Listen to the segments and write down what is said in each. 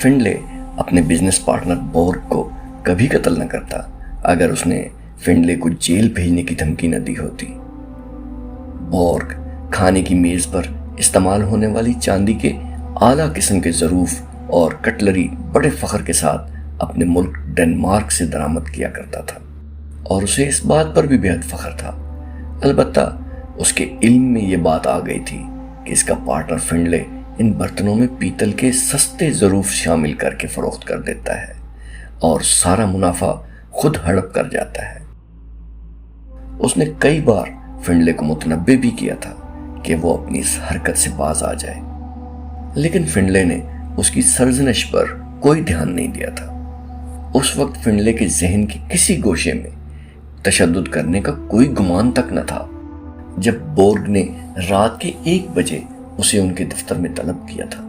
فنڈلے اپنے business partner بورگ کو کبھی قتل نہ کرتا اگر اس نے فنڈلے کو جیل بھیجنے کی دھمکی نہ دی ہوتی۔ بورگ کھانے کی میز پر استعمال ہونے والی چاندی کے اعلیٰ قسم کے ظروف اور کٹلری بڑے فخر کے ساتھ اپنے ملک ڈنمارک سے درآمد کیا کرتا تھا، اور اسے اس بات پر بھی بے حد فخر تھا۔ البتہ اس کے علم میں یہ بات آ گئی تھی کہ اس کا پارٹنر فنڈلے ان برتنوں میں پیتل کے سستے ظروف شامل کر کے فروخت کر دیتا ہے اور سارا منافع خود ہڑپ کر جاتا ہے۔ اس نے کئی بار فنڈلے کو متنبہ بھی کیا تھا کہ وہ اپنی اس حرکت سے باز آ جائے، لیکن فنڈلے نے اس کی سرزنش پر کوئی دھیان نہیں دیا تھا۔ اس وقت فنڈلے کے ذہن کے کسی گوشے میں تشدد کرنے کا کوئی گمان تک نہ تھا۔ جب بورگ نے رات کے 1 بجے اسے ان کے دفتر میں طلب کیا تھا،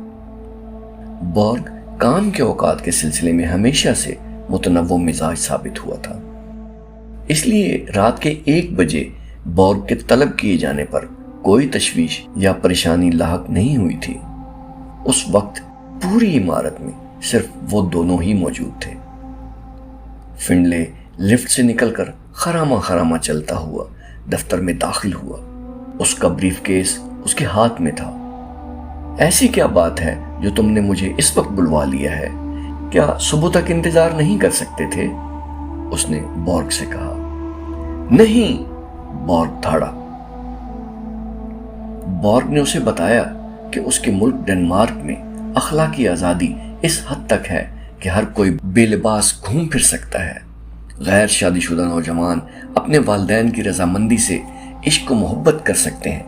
بورگ کام کے اوقات کے سلسلے میں ہمیشہ سے متنوع مزاج ثابت ہوا تھا، اس لیے رات کے 1 بجے بورگ کے طلب کیے جانے پر کوئی تشویش یا پریشانی لاحق نہیں ہوئی تھی۔ اس وقت پوری عمارت میں صرف وہ دونوں ہی موجود تھے۔ فنڈلے لفٹ سے نکل کر خراما خراما چلتا ہوا دفتر میں داخل ہوا۔ اس کا بریف کیس اس کے ہاتھ میں تھا۔ ایسی کیا بات ہے جو تم نے مجھے اس وقت بلوا لیا ہے؟ کیا صبح تک انتظار نہیں کر سکتے تھے؟ اس نے بورگ سے کہا۔ نہیں، بورگ دھاڑا۔ بورگ نے اسے بتایا کہ اس کے ملک ڈنمارک میں اخلاقی آزادی اس حد تک ہے کہ ہر کوئی بے لباس گھوم پھر سکتا ہے۔ غیر شادی شدہ نوجوان اپنے والدین کی رضامندی سے عشق و محبت کر سکتے ہیں،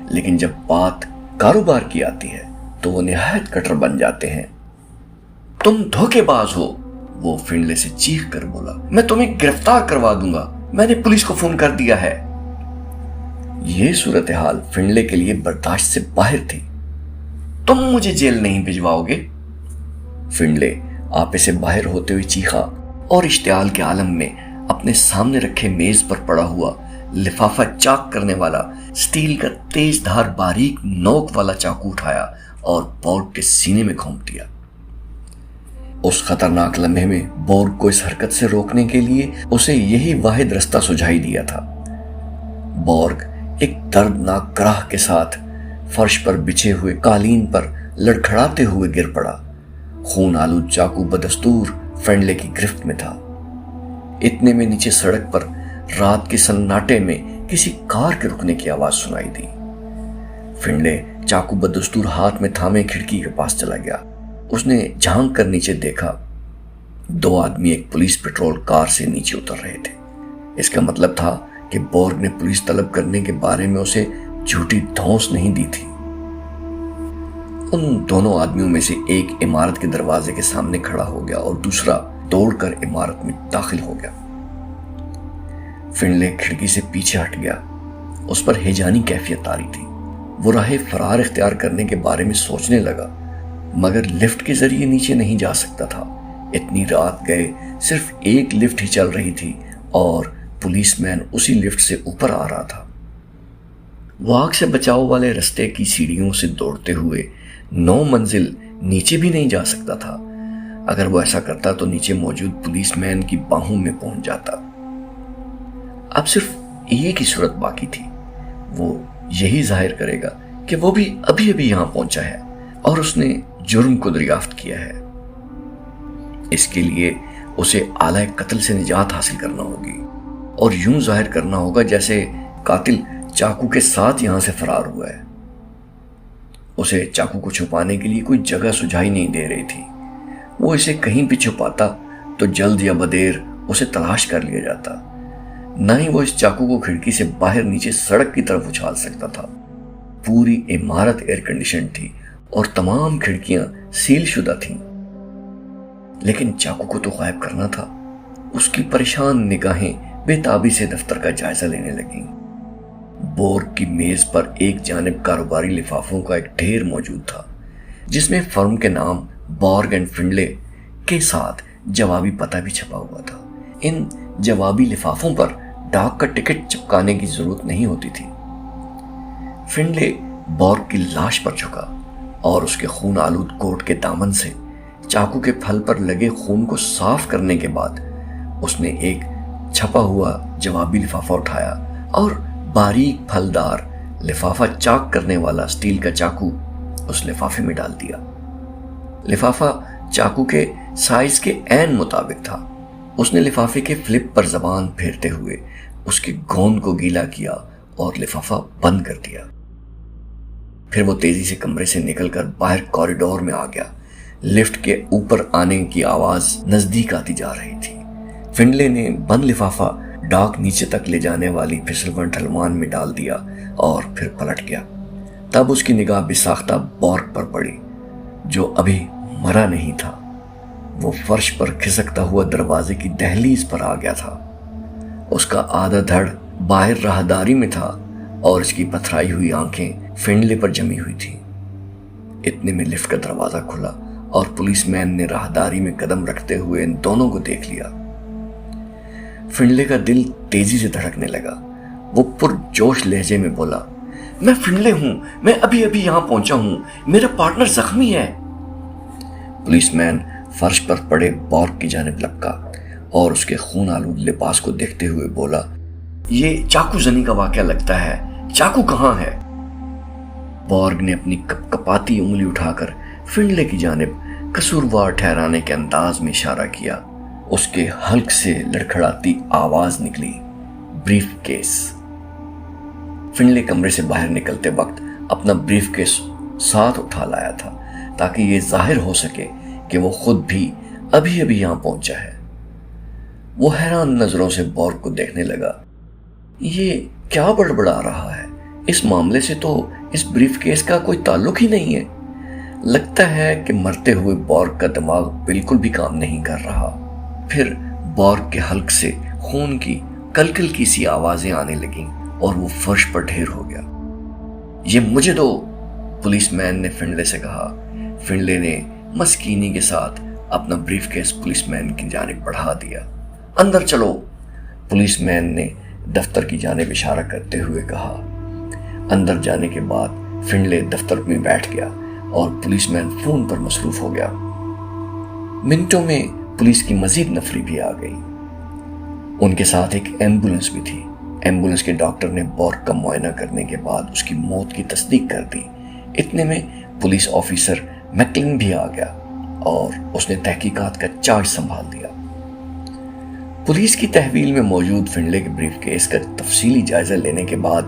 لیکن جب بات کاروبار کی آتی ہے تو وہ نہایت کٹر بن جاتے ہیں۔ تم دھوکے باز ہو، وہ فنڈلے سے چیخ کر بولا۔ میں تمہیں گرفتار کروا دوں گا، میں نے پولیس کو فون کر دیا ہے۔ یہ صورتحال فنڈلے کے لیے برداشت سے باہر تھی۔ تم مجھے جیل نہیں بھجواؤ گے؟ فنڈلے آپے سے باہر ہوتے ہوئے چیخا اور اشتعال کے عالم میں اپنے سامنے رکھے میز پر پڑا ہوا لفافہ چاک کرنے والا سٹیل کا تیز دھار باریک نوک والا چاقو اٹھایا اور بورگ کے سینے میں گھونپ دیا۔ اس خطرناک لمحے میں بورگ کو اس حرکت سے روکنے کے لیے اسے یہی واحد رستہ سجھائی دیا تھا۔ بورگ ایک دردناک کراہ کے ساتھ فرش پر بچھے ہوئے قالین پر لڑکھڑاتے ہوئے گر پڑا۔ خون آلود چاقو بدستور فنڈلے کی گرفت میں تھا۔ اتنے میں نیچے سڑک پر رات کے سناٹے میں کسی کار کے رکنے کی آواز سنائی دی۔ فنڈلے چاقو بدستور ہاتھ میں تھامے کھڑکی کے پاس چلا گیا۔ اس نے جھانک کر نیچے دیکھا، 2 آدمی ایک پولیس پیٹرول کار سے نیچے اتر رہے تھے۔ اس کا مطلب تھا کہ بورگ نے پولیس طلب کرنے کے بارے میں اسے جھوٹی دھونس نہیں دی تھی۔ ان دونوں آدمیوں میں سے ایک عمارت کے دروازے کے سامنے کھڑا ہو گیا اور دوسرا دوڑ کر عمارت میں داخل ہو گیا۔ فنڈلے کھڑکی سے پیچھے ہٹ گیا۔ اس پر ہیجانی کیفیت آ رہی تھی۔ وہ راہ فرار اختیار کرنے کے بارے میں سوچنے لگا، مگر لفٹ کے ذریعے نیچے نہیں جا سکتا تھا۔ اتنی رات گئے صرف ایک لفٹ ہی چل رہی تھی اور پولیس مین اسی لفٹ سے اوپر آ رہا تھا۔ وہ آگ سے بچاؤ والے رستے کی سیڑھیوں سے دوڑتے ہوئے 9 منزل نیچے بھی نہیں جا سکتا تھا۔ اگر وہ ایسا کرتا تو نیچے موجود پولیس مین کی باہوں میں پہنچ جاتا۔ اب صرف ایک ہی صورت باقی تھی، وہ یہی ظاہر کرے گا کہ وہ بھی ابھی ابھی یہاں پہنچا ہے اور اس نے جرم کو دریافت کیا ہے۔ اس کے لیے اسے آلہ قتل سے نجات حاصل کرنا ہوگی اور یوں ظاہر کرنا ہوگا جیسے قاتل چاقو کے ساتھ یہاں سے فرار ہوا ہے۔ اسے چاقو کو چھپانے کے لیے کوئی جگہ سجھائی نہیں دے رہی تھی۔ وہ اسے کہیں بھی چھپاتا تو جلد یا بدیر اسے تلاش کر لیا جاتا۔ نہ ہی وہ اس چاقو کو کھڑکی سے باہر نیچے سڑک کی طرف اچھال سکتا تھا۔ پوری عمارت ایئر کنڈیشن تھی اور تمام کھڑکیاں سیل شدہ تھیں، لیکن چاقو کو تو غائب کرنا تھا۔ اس کی پریشان نگاہیں بے تابی سے دفتر کا جائزہ لینے لگیں۔ بورگ کی میز پر ایک جانب کاروباری لفافوں کا ایک ڈھیر موجود تھا، جس میں فرم کے نام بورگ اینڈ فنڈلے کے ساتھ جوابی پتہ بھی چھپا ہوا تھا۔ ان جوابی لفافوں پر ڈاک کا ٹکٹ چپکانے کی ضرورت نہیں ہوتی تھی۔ فنڈلے بورگ کی لاش پر جھکا اور اس کے خون آلود کوٹ کے دامن سے چاقو کے پھل پر لگے خون کو صاف کرنے کے بعد اس نے ایک چھپا ہوا جوابی لفافہ اٹھایا اور باریک پھلدار لفافہ چاک کرنے والا اسٹیل کا چاقو اس لفافے میں ڈال دیا۔ لفافہ چاقو کے سائز کے عین مطابق تھا۔ اس نے لفافے کے فلپ پر زبان پھیرتے ہوئے اس کی گوند کو گیلا کیا اور لفافہ بند کر دیا۔ پھر وہ تیزی سے کمرے سے نکل کر باہر کوریڈور میں آ گیا۔ لفٹ کے اوپر آنے کی آواز نزدیک آتی جا رہی تھی۔ فنلے نے بند لفافہ ڈاک نیچے تک لے جانے والی پھسلون ڈھلوان میں ڈال دیا اور پھر پلٹ گیا۔ تب اس کی نگاہ بساختہ بورگ پر پڑی جو ابھی مرا نہیں تھا۔ وہ فرش پر کھسکتا ہوا دروازے کی دہلیز پر آ گیا تھا۔ اس کا آدھا دھڑ باہر راہداری میں تھا اور اس کی پتھرائی ہوئی آنکھیں فنلے پر جمی ہوئی تھیں۔ اتنے میں لفٹ کا دروازہ کھلا اور پولیس مین نے راہداری میں قدم رکھتے ہوئے ان دونوں کو دیکھ لیا۔ فنلے کا دل تیزی سے دھڑکنے لگا۔ وہ پرجوش لہجے میں بولا، میں فنلے ہوں، میں ابھی ابھی یہاں پہنچا ہوں، میرا پارٹنر زخمی ہے۔ پولیس مین فرش پر پڑے بورگ کی جانب لپکا اور اس کے خون آلود لباس کو دیکھتے ہوئے بولا، یہ چاقو زنی کا واقعہ لگتا ہے، چاقو کہاں ہے؟ بورگ نے اپنی کپ کپاتی انگلی اٹھا کر فنلے کی جانب قصوروار ٹھہرانے کے انداز میں اشارہ کیا۔ اس کے حلق سے لڑکھڑاتی آواز نکلی، بریف کیس۔ فنلے کمرے سے باہر نکلتے وقت اپنا بریف کیس ساتھ اٹھا لایا تھا تاکہ یہ ظاہر ہو سکے کہ وہ خود بھی ابھی ابھی یہاں پہنچا ہے۔ وہ حیران نظروں سے بورگ کو دیکھنے لگا۔ یہ کیا بڑبڑا رہا ہے؟ اس معاملے سے تو اس بریف کیس کا کوئی تعلق ہی نہیں ہے۔ لگتا ہے کہ مرتے ہوئے بورگ کا دماغ بالکل بھی کام نہیں کر رہا۔ پھر بورگ کے حلق سے خون کی کلکل کی سی آوازیں آنے لگیں اور وہ فرش پر ڈھیر ہو گیا۔ یہ مجھے دو، پولیس مین نے فنلے سے کہا۔ فنلے نے مسکینی کے ساتھ اپنا بریف کیس پولیس مین کی جانب بڑھا دیا۔ اندر چلو، پولیس مین نے دفتر کی جانب اشارہ کرتے ہوئے کہا۔ اندر جانے کے بعد فنلے دفتر میں بیٹھ گیا اور پولیس مین فون پر مصروف ہو گیا۔ منٹوں میں پولیس کی مزید نفری بھی آ گئی۔ ان کے ساتھ ایک ایمبولنس بھی تھی۔ ایمبولنس کے ڈاکٹر نے بورگ کا معائنہ کرنے کے بعد اس کی موت کی تصدیق کر دی۔ اتنے میں پولیس آفیسر میکلن بھی آ گیا اور اس نے تحقیقات کا چارج سنبھال دیا۔ پولیس کی تحویل میں موجود فنلے کے بریف کیس کا تفصیلی جائزہ لینے کے بعد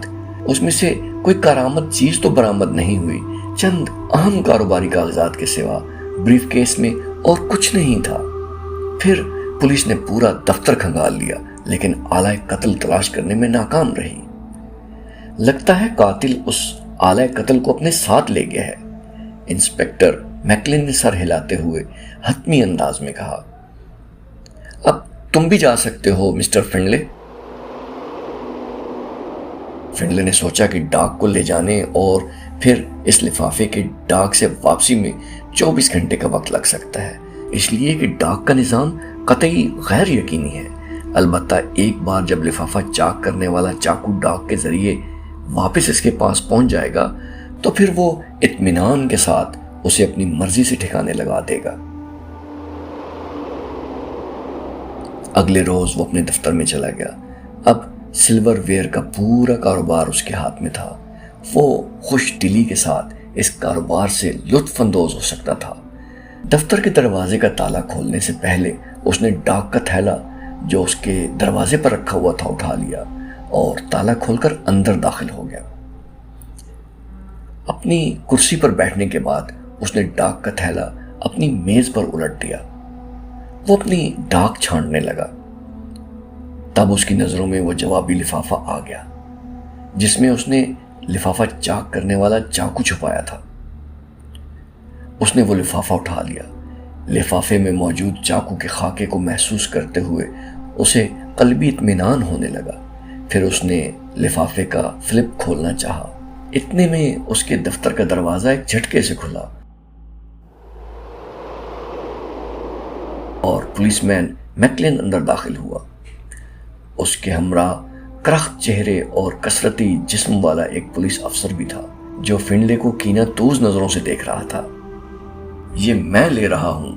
اس میں سے کوئی کارآمد چیز تو برآمد نہیں ہوئی۔ چند اہم کاروباری کاغذات کے سوا بریف کیس میں اور کچھ نہیں تھا۔ پھر پولیس نے پورا دفتر کھنگال لیا لیکن آلہ قتل تلاش کرنے میں ناکام رہی۔ لگتا ہے قاتل اس آلہ قتل کو اپنے ساتھ لے گیا ہے، انسپیکٹر میکلن نے سر ہلاتے ہوئے حتمی انداز میں کہا۔ اب تم بھی جا سکتے ہو مسٹر فنلے۔ فنلے نے سوچا کہ ڈاک کو لے جانے اور پھر اس لفافے کے ڈاک سے واپسی میں 24 گھنٹے کا وقت لگ سکتا ہے، اس لیے کہ ڈاک کا نظام قطعی غیر یقینی ہے۔ البتہ ایک بار جب لفافہ چاک کرنے والا چاقو ڈاک کے ذریعے واپس اس کے پاس پہنچ جائے گا تو پھر وہ اطمینان کے ساتھ اسے اپنی مرضی سے ٹھکانے لگا دے گا۔ اگلے روز وہ اپنے دفتر میں چلا گیا۔ اب سلور ویئر کا پورا کاروبار اس کے ہاتھ میں تھا۔ وہ خوش دلی کے ساتھ اس کاروبار سے لطف اندوز ہو سکتا تھا۔ دفتر کے دروازے کا تالا کھولنے سے پہلے اس نے ڈاک کا تھیلا جو اس کے دروازے پر رکھا ہوا تھا اٹھا لیا اور تالا کھول کر اندر داخل ہو گیا۔ اپنی کرسی پر بیٹھنے کے بعد اس نے ڈاک کا تھیلا اپنی میز پر الٹ دیا۔ وہ اپنی ڈاک چھانٹنے لگا۔ تب اس کی نظروں میں وہ جوابی لفافہ آ گیا جس میں اس نے لفافہ چاک کرنے والا چاقو چھپایا تھا۔ اس نے وہ لفافہ اٹھا لیا۔ لفافے میں موجود چاقو کے خاکے کو محسوس کرتے ہوئے اسے قلبی اطمینان ہونے لگا۔ پھر اس نے لفافے کا فلپ کھولنا چاہا۔ اتنے میں اس کے دفتر کا دروازہ ایک جھٹکے سے کھلا اور پولیس مین میکلن اندر داخل ہوا۔ اس کے ہمراہ کرخت چہرے اور کثرتی جسم والا ایک پولیس افسر بھی تھا جو فنلے کو کینہ توز نظروں سے دیکھ رہا تھا۔ یہ میں لے رہا ہوں،